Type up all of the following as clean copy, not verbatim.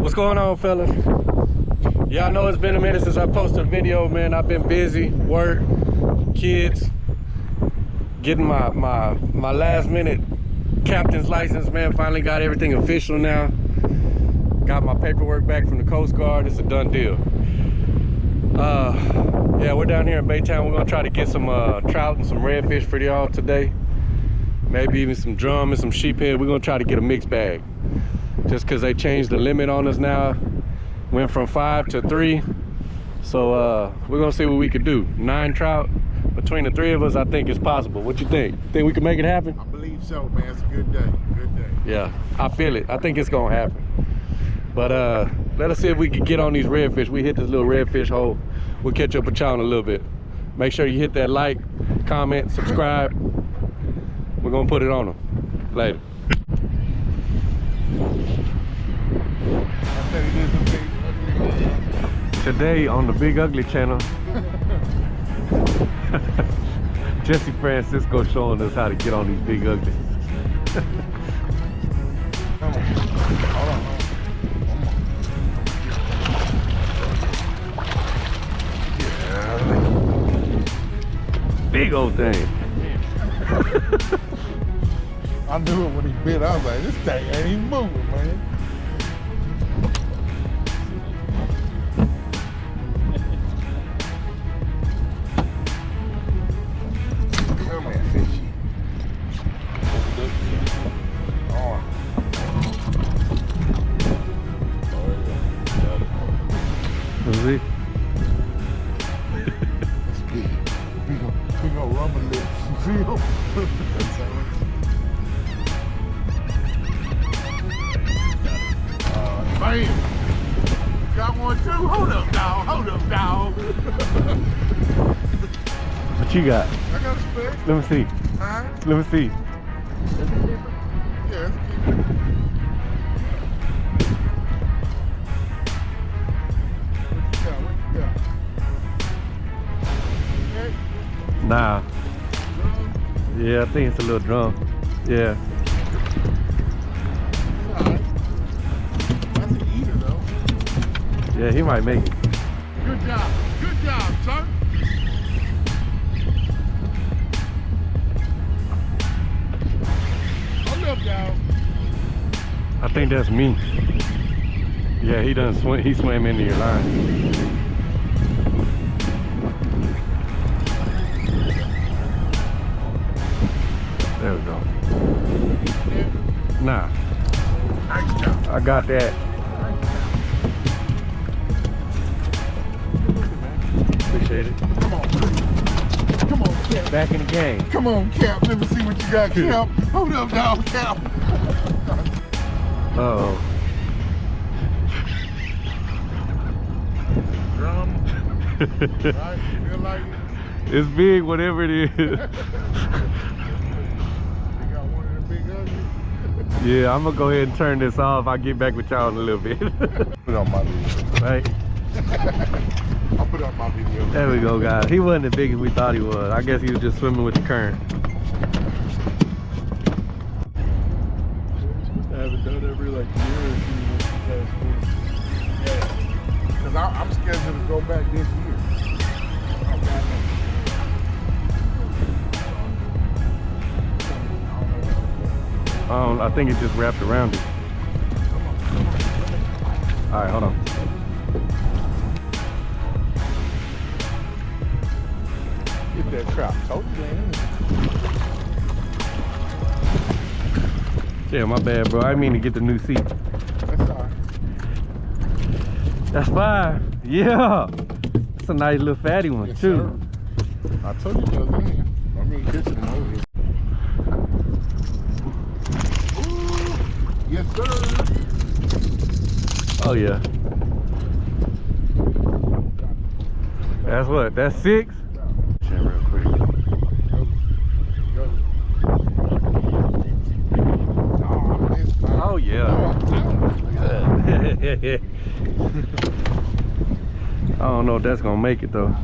What's going on, fellas? Yeah, I know it's been a minute since I posted a video, man. I've been busy, work, kids, getting my last minute captain's license, man. Finally got everything official now. Got my paperwork back from the Coast Guard. It's a done deal. Yeah, we're down here in Baytown. We're gonna try to get some trout and some redfish for y'all today. Maybe even some drum and some sheephead. We're gonna try to get a mixed bag. Just cause they changed the limit on us now. Went from 5 to 3. So we're gonna see what we could do. 9 trout between the 3 of us, I think it's possible. What you think? Think we can make it happen? I believe so, man. It's a good day. Good day. Yeah, I feel it. I think it's gonna happen. But let us see if we can get on these redfish. We hit this little redfish hole. We'll catch up with y'all in a little bit. Make sure you hit that like, comment, subscribe. We're gonna put it on them. Later. Today on the Big Ugly channel, Jesse Francisco showing us how to get on these big uglies. Big old thing. I knew it when he bit. I was like, this thing ain't even moving, man. Come here, fishy. Oh. See? That's big. Big old rubber lips. You see them? Bam! Got one too? Hold up, dog. Hold up, dog. What you got? I got a speck. Let me see. Huh? Let me see. Yeah, it's a keeper. What you got? Okay. Nah. Yeah, I think it's a little drum. Yeah. Yeah, he might make it. Good job, son. Hold up, dog. I think that's me. Yeah, he done swim. He swam into your line. There we go. Nah. Nice job. I got that. Appreciate it. Come on, come on, Cap. Back in the game. Come on, Cap. Let me see what you got, Cap. Hold up, dog, Cap. Uh-oh. Drum. Right? Feel like it? It's big, whatever it is. You got one of the big uglies? Yeah, I'm gonna go ahead and turn this off. I'll get back with y'all in a little bit. Put on my video. Right? I'll put up my video. There we go, guys. He wasn't as big as we thought he was. I guess he was just swimming with the current. I haven't done every like year or two. Yeah. Because I'm scheduled to go back this year. I think it just wrapped around it. All right, hold on. Get that trout. Told you, man. Yeah, my bad, bro. I didn't mean to get the new seat. That's all right. That's 5. Yeah. That's a nice little fatty one, Yes, too. sir. I told you the other day. I mean, catching them over here. Ooh, yes, sir. Oh, yeah. That's what? That's 6? Check real quick. Oh, yeah. I don't know if that's gonna make it though.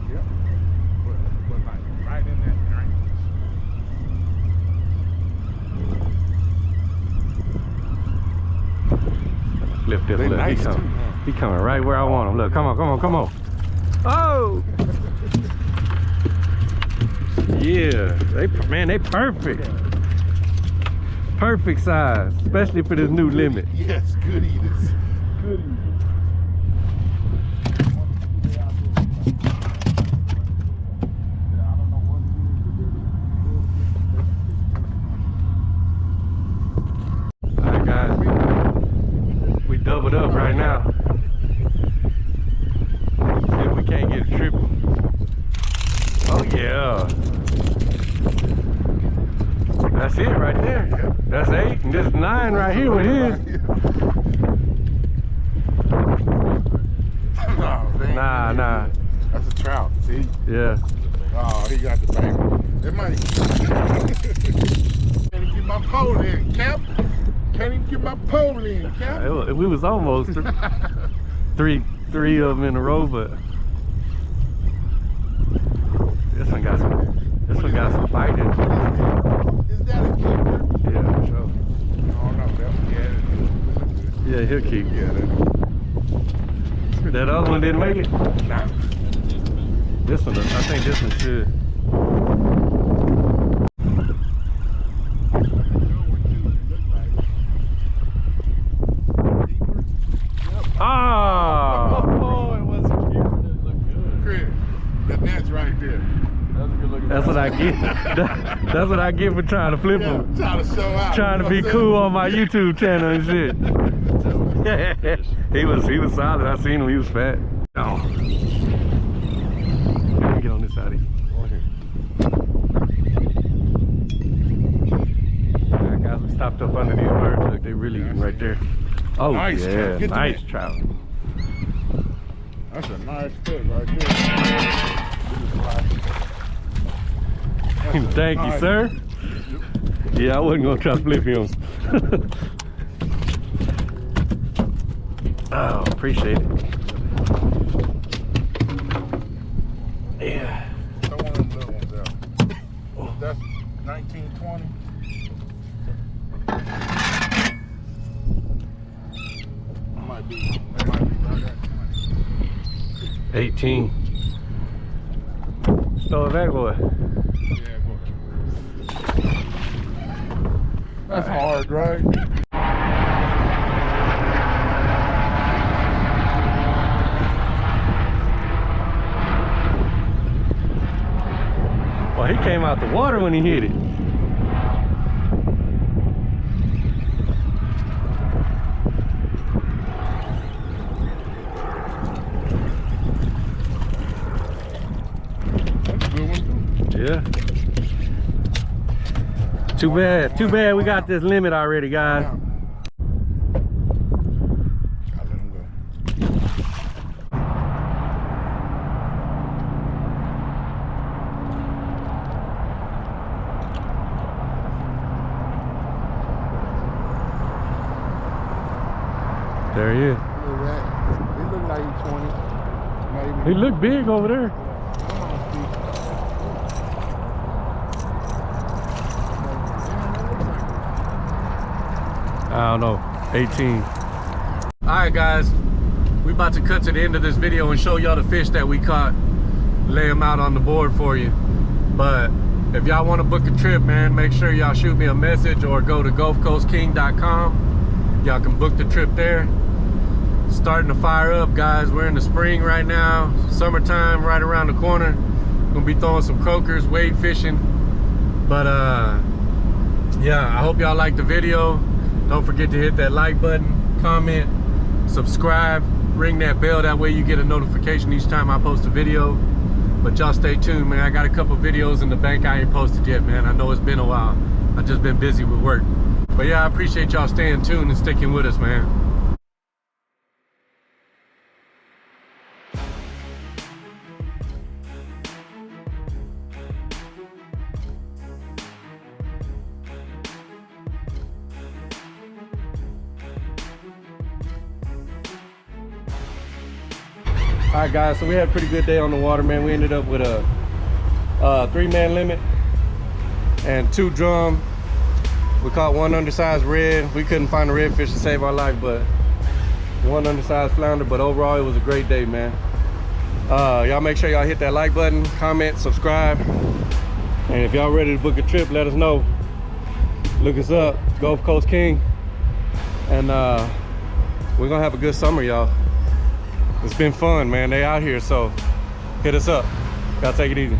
Yep. But like right in that drink. look, they look. nice He coming. too, huh? He coming right where I want him. Look, come on, come on, come on. Oh! Yeah, they perfect. Perfect size, especially for this new limit. Yes, good eaters. Good eaters. Alright guys, we doubled up right now. See if we can't get a triple. Oh yeah. That's it right there. That's 8 and this 9 right here with his. Nah. That's a trout. See? Yeah. Oh, he got the baby. It might. Can't even get my pole in, Cap. Can't even get my pole in, Cap. We was almost three of them in a row, but this one got some bite in it. Is that a keeper? Yeah, for sure. Oh no, Yeah, he'll keep. Yeah, That other one didn't make it. nah. This one, I think this one should. Ah! Oh, it was a keeper. That looked good. Chris, the net's right there. That was a good looking. That's what I get. That's what I get for trying to flip Yeah, them. trying to show out. Trying to be cool on my YouTube channel and shit. he was solid. I seen him. He was fat. Oh. Let me get on this side of you. Alright guys, we stopped up under these birds. Look, they really right there. Oh Nice, yeah, get the nice net. trout. That's a nice fish right there. Thank you, sir. Yeah, I wasn't gonna try to flip him. Oh, appreciate it. Yeah. Throw one of them little ones out. That's 1920. Might be right at 18. Throw it back, boy. Yeah, boy. That's hard, right? Well, he came out the water when he hit it. That's a good one, too. Yeah. Too bad we got this limit already, guys. Now. Gotta let him go. There he is. Look at that. He look like he's 20. Maybe. He looked big over there. Come on, Steve. I don't know, 18. All right, guys, we about to cut to the end of this video and show y'all the fish that we caught, lay them out on the board for you. But if y'all want to book a trip, man, make sure y'all shoot me a message or go to GulfCoastKing.com. Y'all can book the trip there. Starting to fire up, guys. We're in the spring right now, summertime right around the corner. Gonna be throwing some croakers, wade fishing. But yeah, I hope y'all liked the video. Don't forget to hit that like button, comment, subscribe, ring that bell. That way you get a notification each time I post a video. But y'all stay tuned, man. I got a couple videos in the bank I ain't posted yet, man. I know it's been a while. I've just been busy with work. But yeah, I appreciate y'all staying tuned and sticking with us, man. All right, guys, so we had a pretty good day on the water, man. We ended up with a 3-man limit and 2 drum. We caught 1 undersized red. We couldn't find a redfish to save our life, but one undersized flounder, but overall it was a great day, man. Y'all make sure y'all hit that like button, comment, subscribe, and if y'all ready to book a trip, let us know. Look us up, Gulf Coast King, and we're gonna have a good summer, y'all. It's been fun, man. They out here, so hit us up. Y'all take it easy.